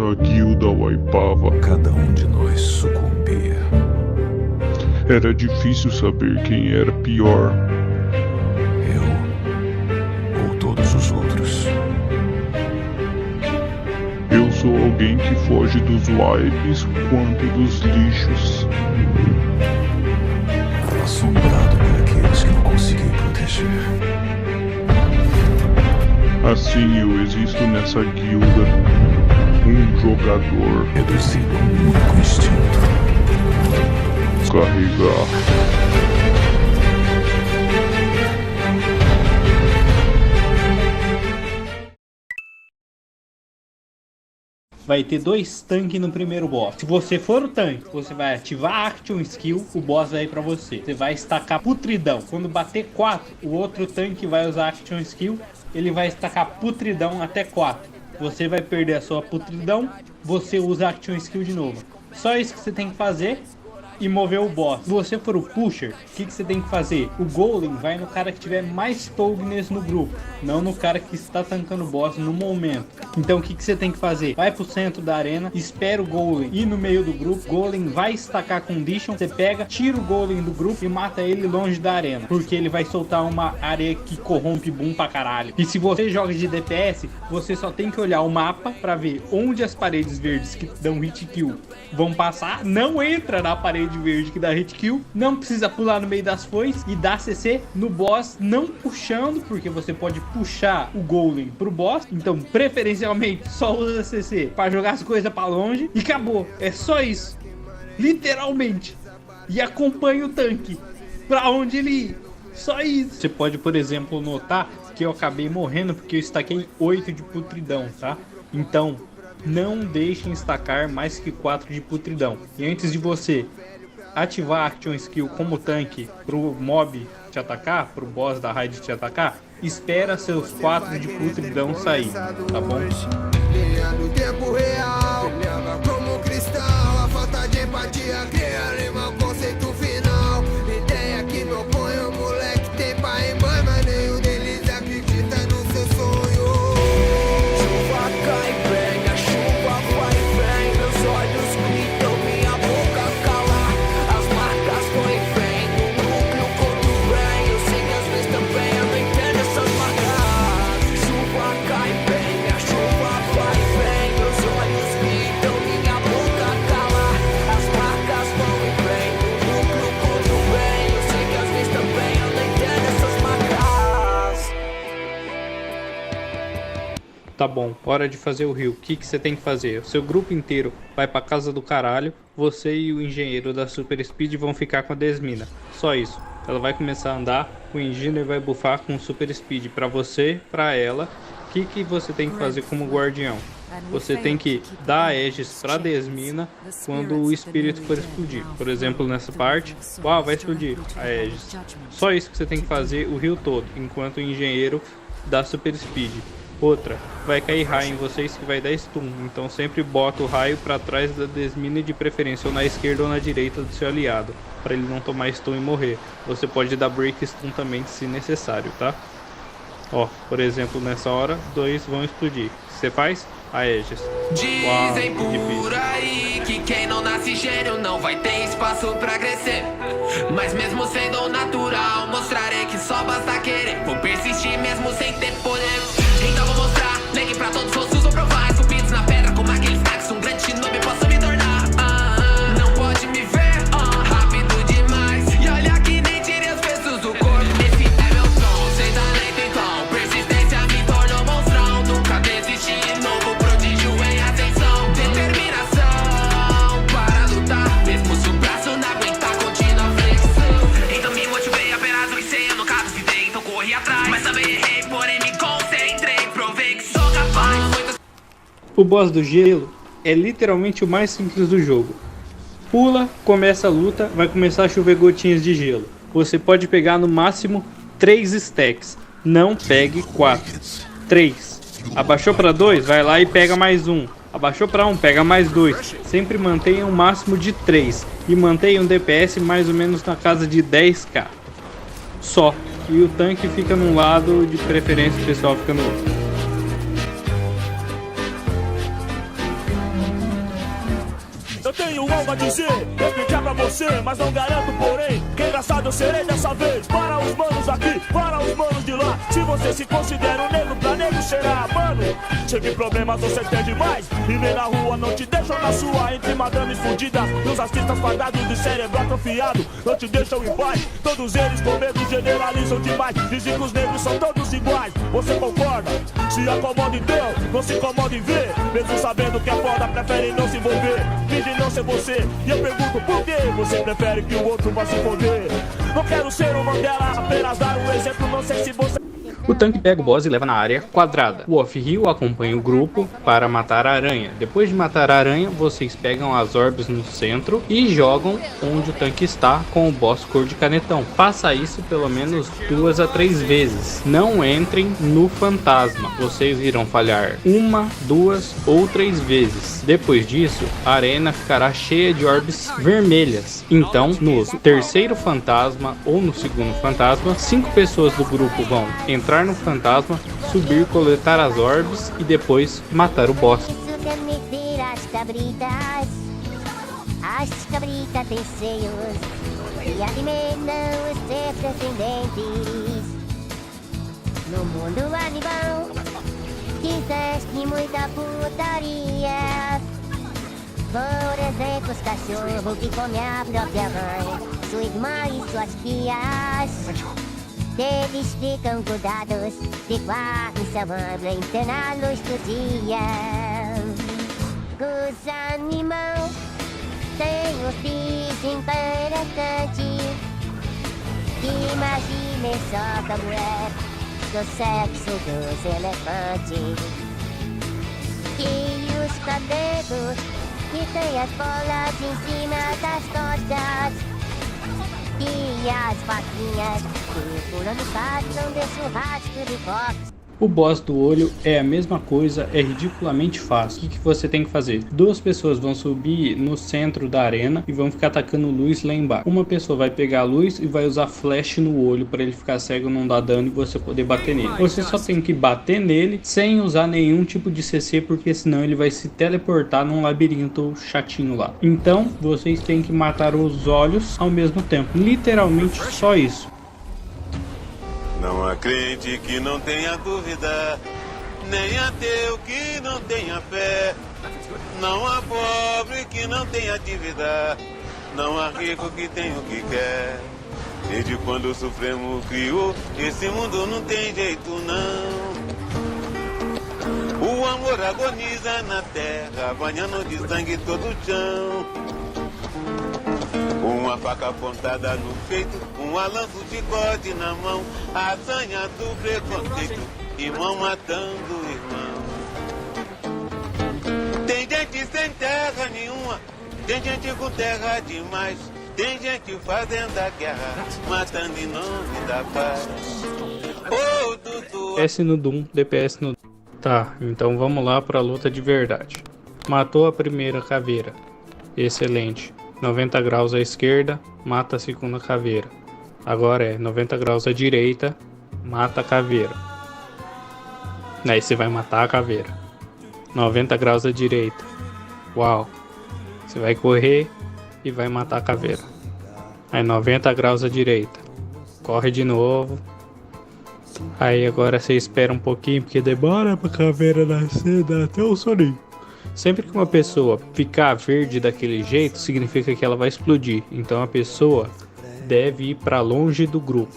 nossa guilda wipeava. Cada um de nós sucumbia. Era difícil saber quem era pior. Eu ou todos os outros. Eu sou alguém que foge dos wipes quanto dos lixos. Assombrado por aqueles que não consegui proteger. Assim eu existo nessa guilda. Um jogador. Reduzido a um único instinto. Carregar. Vai ter 2 tanques no primeiro boss. Se você for o tanque, você vai ativar a Action Skill, o boss vai pra você. Você vai estacar Putridão. Quando bater 4, o outro tanque vai usar a Action Skill, ele vai estacar Putridão até 4. Você vai perder a sua Putridão, você usa a Action Skill de novo. Só isso que você tem que fazer e mover o boss. Se você for o pusher, o que você tem que fazer? O golem vai no cara que tiver mais tokens no grupo, não no cara que está tankando o boss no momento. Então o que você tem que fazer? Vai pro centro da arena, espera o golem ir no meio do grupo, golem vai estacar condition, você pega, tira o golem do grupo e mata ele longe da arena, porque ele vai soltar uma área que corrompe boom pra caralho. E se você joga de DPS, você só tem que olhar o mapa pra ver onde as paredes verdes que dão hit kill vão passar, não entra na parede verde que dá hit kill, não precisa pular no meio das foices e dá CC no boss, não puxando, porque você pode puxar o golem pro boss, então preferencialmente só usa CC para jogar as coisas para longe e acabou, é só isso, literalmente, e acompanha o tanque pra onde ele ir, só isso. Você pode, por exemplo, notar que eu acabei morrendo porque eu estaquei 8 de putridão, tá? Então não deixem estacar mais que 4 de putridão. E antes de você ativar a Action Skill como tanque pro mob te atacar, pro boss da raid te atacar, espera seus 4 de putridão sair, tá bom? No tempo real, como cristão, a falta de empatia cria rima, conceito final. Ideia que me opõe, o moleque tem pai e mãe, mas nenhum deles acredita no seu sonho. Chuva cai bem, a chuva vai bem, meus olhos gritam, minha boca cala. As marcas vão e vêm, no núcleo contra o bem. Eu sei que às vezes também eu não entendo essas marcas. Chuva cai bem, a chuva vai bem, meus olhos gritam, minha boca cala. As marcas vão e vêm, no núcleo contra o bem. Eu sei que às vezes também eu não entendo essas marcas. Tá bom, hora de fazer o heal. O que você tem que fazer? O seu grupo inteiro vai pra casa do caralho, você e o engenheiro da Super Speed vão ficar com a Desmina. Só isso. Ela vai começar a andar, o engenheiro vai buffar com Super Speed pra você, pra ela. O que você tem que fazer como guardião? Você tem que dar a Aegis pra Desmina quando o espírito for explodir. Por exemplo, nessa parte, uau, vai explodir a Aegis. Só isso que você tem que fazer o heal todo, enquanto o engenheiro dá Super Speed. Outra, vai cair raio em vocês que vai dar stun, então sempre bota o raio pra trás da Desmina, de preferência ou na esquerda ou na direita do seu aliado, pra ele não tomar stun e morrer. Você pode dar break stun também se necessário, tá? Ó, por exemplo, nessa hora, 2 vão explodir. O que você faz? Aegis. Dizem por aí que quem não nasce gênio não vai ter espaço pra crescer. Mas mesmo sendo natural, mostrarei que só basta querer. Vou persistir mesmo sem ter poder. Então vou mostrar, negue pra todos os vou provar. Esculpidos na pedra como aqueles snacks, um grande shinobi posso me tornar. Não pode me ver, rápido demais. E olha que nem tirei os pesos do corpo. Esse é meu som, sem talento então. Persistência me tornou monstrão. Nunca desisti, novo prodígio em ascensão. Determinação para lutar, mesmo se o braço não aguentar, continua flexão. Então me motivei apenas vencer, eu nunca duvidei, então corri atrás. Mas também errei, porém me concentrei. Provei que sou capaz. O boss do gelo é literalmente o mais simples do jogo. Pula, começa a luta, vai começar a chover gotinhas de gelo. Você pode pegar no máximo 3 stacks, não pegue 4. 3. Abaixou para 2, vai lá e pega mais 1. Abaixou para 1, pega mais 2. Sempre mantenha um máximo de 3 e mantenha um DPS mais ou menos na casa de 10k. Só. E o tanque fica num lado, de preferência o pessoal fica no outro. tenho algo a dizer, explicar pra você, mas não garanto, porém, que engraçado eu serei dessa vez. Para os manos aqui, para os manos de lá. Se você se considera um negro, pra negro será, mano. Chega em problemas, você tem demais. Viver na rua não te deixam na sua. Entre madames fudidas e os artistas fadados de cérebro atrofiado, não te deixam em paz. Todos eles com medo generalizam demais. Dizem que os negros são todos iguais. Você concorda? Se acomoda então, não se incomoda em ver. Mesmo sabendo que é foda, prefere não se envolver. Finge não ser você, e eu pergunto por que você prefere que o outro vá se foder. Não quero ser um Mandela, apenas dar um exemplo, não sei se você... O tanque pega o boss e leva na área quadrada. O Off-Hill acompanha o grupo para matar a aranha. Depois de matar a aranha, vocês pegam as orbes no centro e jogam onde o tanque está com o boss cor de canetão. Faça isso pelo menos 2 a 3 vezes. Não entrem no fantasma. Vocês irão falhar 1, 2 ou 3 vezes. Depois disso, a arena ficará cheia de orbes vermelhas. Então, no terceiro fantasma ou no segundo fantasma, 5 pessoas do grupo vão entrar no fantasma, subir, coletar as orbes e depois matar o boss. As cabritas têm seios e alimentam os seus descendentes. No mundo animal, existe muita putaria. Por exemplo, os cachorros que comem a própria mãe, sua irmã e suas tias. Eles ficam grudados de quarto em seu ângulo em plena luz do dia. Os animais têm um bicho interessante. Imaginem só como é do sexo dos elefantes. E os cabelos que têm as bolas em cima das costas. E as vaquinhas que pulando passam desse rastro de fox. O boss do olho é a mesma coisa, é ridiculamente fácil. O que você tem que fazer? 2 pessoas vão subir no centro da arena e vão ficar atacando luz lá embaixo. Uma pessoa vai pegar a luz e vai usar flash no olho para ele ficar cego, não dar dano e você poder bater nele. Você só tem que bater nele sem usar nenhum tipo de CC, porque senão ele vai se teleportar num labirinto chatinho lá. Então vocês têm que matar os olhos ao mesmo tempo. Literalmente só isso. Não há crente que não tenha dúvida, nem ateu que não tenha fé. Não há pobre que não tenha dívida, não há rico que tenha o que quer. Desde quando o Supremo criou, esse mundo não tem jeito não. O amor agoniza na terra, banhando de sangue todo o chão. Uma faca apontada no peito, uma lança, chicote na mão, a sanha do preconceito, irmão matando irmão. Tem gente sem terra nenhuma, tem gente com terra demais, tem gente fazendo a guerra, matando em nome da paz. Oh, Dudu. DPS no Doom, DPS no Doom. Tá, então vamos lá pra luta de verdade. Matou a primeira caveira. Excelente. 90 graus à esquerda, mata a segunda caveira. Agora é 90 graus à direita, mata a caveira. Aí você vai matar a caveira. 90 graus à direita. Uau. Você vai correr e vai matar a caveira. Aí 90 graus à direita. Corre de novo. Aí agora você espera um pouquinho, porque demora pra caveira nascer, dá até um soninho. Sempre que uma pessoa ficar verde daquele jeito, significa que ela vai explodir. Então a pessoa deve ir para longe do grupo.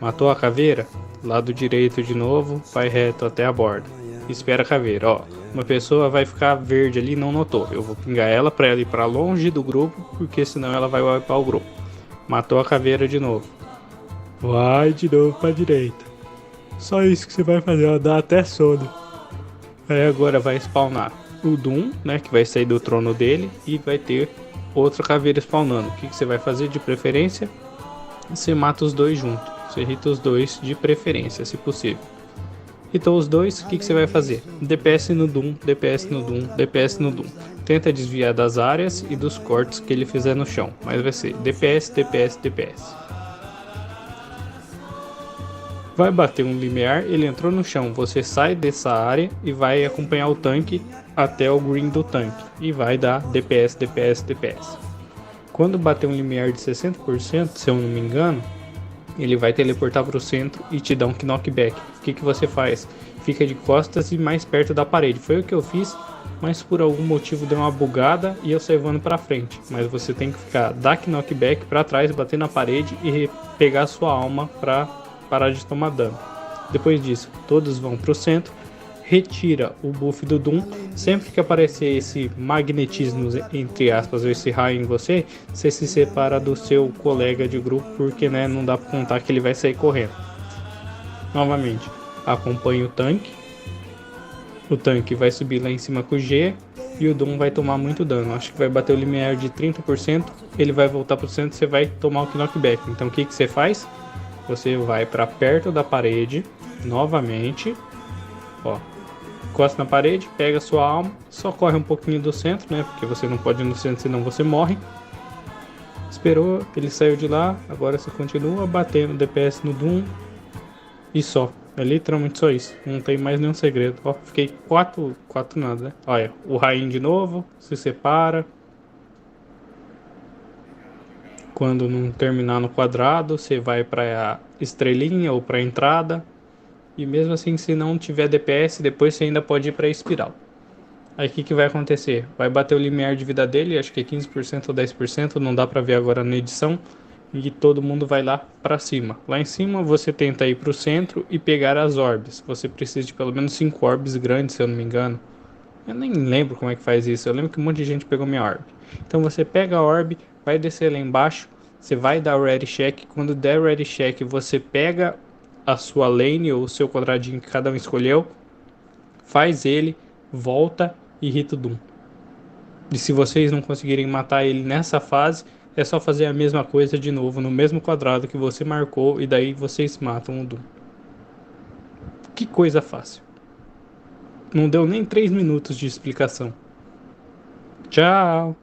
Matou a caveira? Lado direito de novo, vai reto até a borda. Espera a caveira, ó. Uma pessoa vai ficar verde ali e não notou. Eu vou pingar ela para ela ir para longe do grupo, porque senão ela vai wipear o grupo. Matou a caveira de novo. Vai de novo para direita. Só isso que você vai fazer, ó, dá até sono. Aí agora vai spawnar o Doom, né, que vai sair do trono dele e vai ter outra caveira spawnando. O que você vai fazer de preferência? Você mata os dois juntos. Você irrita os dois de preferência, se possível. Então os dois, o que você vai fazer? DPS no Doom, DPS no Doom, DPS no Doom. Tenta desviar das áreas e dos cortes que ele fizer no chão. Mas vai ser DPS, DPS, DPS. Vai bater um limiar, ele entrou no chão. Você sai dessa área e vai acompanhar o tanque até o green do tanque e vai dar DPS, DPS, DPS. Quando bater um limiar de 60%, se eu não me engano, ele vai teleportar para o centro e te dar um knockback. O que você faz? Fica de costas e mais perto da parede. Foi o que eu fiz, mas por algum motivo deu uma bugada e eu saí voando para frente. Mas você tem que ficar, dar knockback para trás, bater na parede e pegar sua alma para parar de tomar dano. Depois disso, todos vão para o centro, retira o buff do Doom. Sempre que aparecer esse magnetismo, entre aspas, ou esse raio em você, você se separa do seu colega de grupo, porque né, não dá para contar que ele vai sair correndo. Novamente, acompanhe o tanque. O tanque vai subir lá em cima com o G e o Doom vai tomar muito dano. Acho que vai bater o limiar de 30%, ele vai voltar para o centro, você vai tomar o knockback. Então o que você faz? Você vai para perto da parede, novamente, ó, encosta na parede, pega sua alma, só corre um pouquinho do centro, né? Porque você não pode ir no centro, senão você morre. Esperou, ele saiu de lá, agora você continua batendo DPS no Doom e só. É literalmente só isso, não tem mais nenhum segredo. Ó, fiquei 4 nada, né? Olha, o rainho de novo, se separa. Quando não terminar no quadrado, você vai para estrelinha ou para entrada. E mesmo assim, se não tiver DPS, depois você ainda pode ir para espiral. Aí o que vai acontecer? Vai bater o limiar de vida dele, acho que é 15% ou 10%, não dá para ver agora na edição. E todo mundo vai lá para cima. Lá em cima você tenta ir para o centro e pegar as orbes. Você precisa de pelo menos 5 orbes grandes, se eu não me engano. Eu nem lembro como é que faz isso. Eu lembro que um monte de gente pegou minha orb. Então você pega a orb, vai descer lá embaixo. Você vai dar o ready check. Quando der o ready check, você pega a sua lane ou o seu quadradinho que cada um escolheu. Faz ele, volta e irrita o Doom. E se vocês não conseguirem matar ele nessa fase, é só fazer a mesma coisa de novo no mesmo quadrado que você marcou e daí vocês matam o Doom. Que coisa fácil. Não deu nem 3 minutos de explicação. Tchau!